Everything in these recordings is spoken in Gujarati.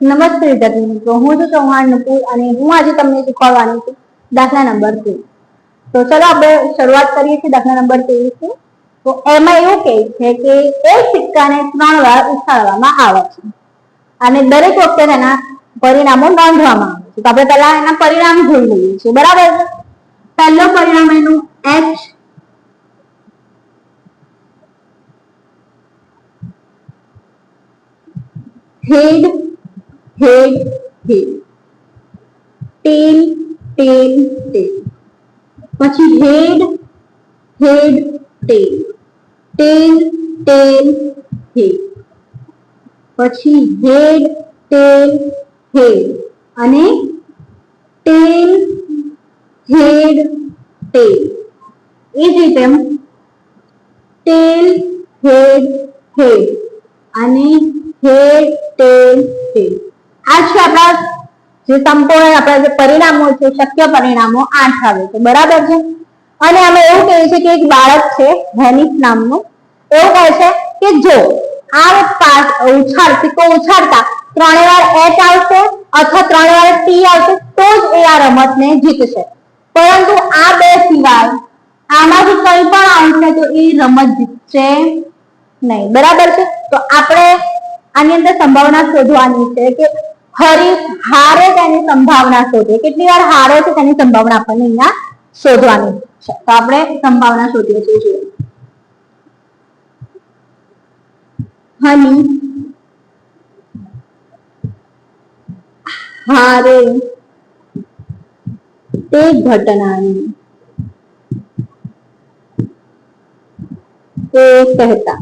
નમસ્તે વિદ્યાર્થી મિત્રો, હું છું ચૌહાણ નુપુર અને હું આજે તમને શીખવાડવાની છું દાખલા નંબર 13. તો ચલો આપણે શરૂઆત કરીએ છીએ દાખલા નંબર 13 થી. તો એમાં એવું કહે છે કે એક સિક્કાને 3 વાર ઉછાળવામાં આવે છે અને દરેક વખતે તેના પરિણામો નોંધવામાં આવે છે. તો આપણે પહેલા એના પરિણામ જોઈ લઈએ છીએ, બરાબર છે. પહેલો પરિણામ એનું h head head head, tail tail tail, પછી head head tail, tail tail head, પછી head tail head અને tail head tail. એ જ રીતે tail head head અને head tail tail. આ છે આપણા જે સંપૂર્ણ આપણા જે પરિણામો છે, શક્ય પરિણામો 8 આવે છે, બરાબર છે. અને અમે એવું કહીએ છીએ કે એક બાળક છે હેનિસ નામનું, એવું કહે છે કે જો આ સિક્કો ઉછાળતા 3 વાર h આવશે અથવા 3 વાર t આવશે તો જ એ આ રમતને જીતશે, પરંતુ આ બે સિવાય આમાંથી કંઈ પણ આવશે તો એ રમત જીતશે નહીં, બરાબર છે. તો આપણે આની અંદર સંભાવના શોધવાની છે કે હરીફ હારે તેની સંભાવના શોધે, કેટલી વાર હારે છે તેની સંભાવના આપણને અહીંયા શોધવાની છે. તો આપણે સંભાવના શોધીએ છીએ. હની હારે તે ઘટનાની એ કહેતા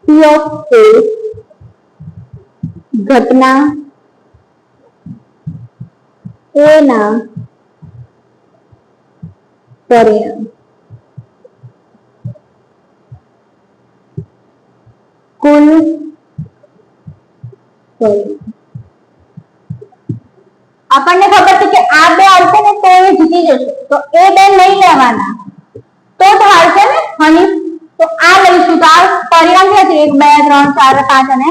P of A ઘટના A ના પરિણામ. કુલ આપણને ખબર છે કે આ બે આવશે ને તો એ જીતી જશે, તો એ બે નહીં લેવાના તો જ હારશે ને હની. તો આ લઈશું તો આ પરિણામ છે 1 2 3 4 5 અને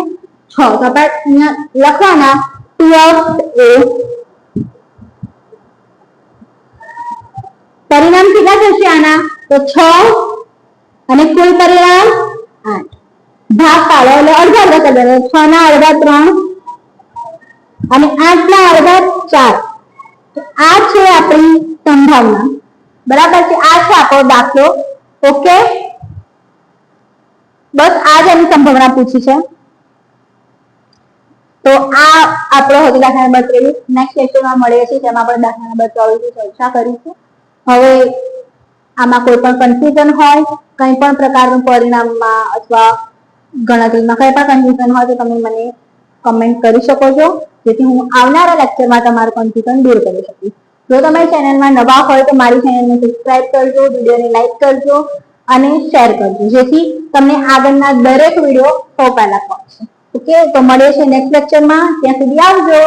6. તો આપણે અહીંયા લખવાના P of A પરિણામ કેટલા થશે આના, તો 6 અને કુલ પરિણામ 8. ભાગ પાડો એટલે અડધા અડધા કરી દેવાના, 6 ના અડધા 3 અને 8 ના અડધા 4. તો આ છે આપણી સંભાવના, બરાબર છે. આ છે આપણો દાખલો. ઓકે, બસ આ જ એની સંભાવના પૂછી છે. તો આ આપણો હતો દાખલા નંબર 23. નેક્સ્ટ લેક્ચરમાં મળીએ છીએ, જેમાં આપણે દાખલા નંબર 24 ની ચર્ચા કરીશું. હવે આમાં કોઈ પણ કન્ફ્યુઝન હોય, કંઈ પણ પ્રકારનું પરિણામમાં અથવા ગણતરીમાં કંઈ પણ કન્ફ્યુઝન હોય તો તમે મને કમેન્ટ કરી શકો છો, જેથી હું આવનારા લેક્ચરમાં તમારું કન્ફ્યુઝન દૂર કરી શકીશ. જો તમે ચેનલમાં નવા હોય તો મારી ચેનલને સબસ્ક્રાઇબ કરજો, વિડીયોને લાઈક કરજો અને શેર કરજો, જેથી તમને આગળના દરેક વિડીયો સૌ પહેલા પહોંચશે. ઓકે, તો મળીએ છીએ નેક્સ્ટ લેક્ચરમાં. ત્યાં સુધી આવજો.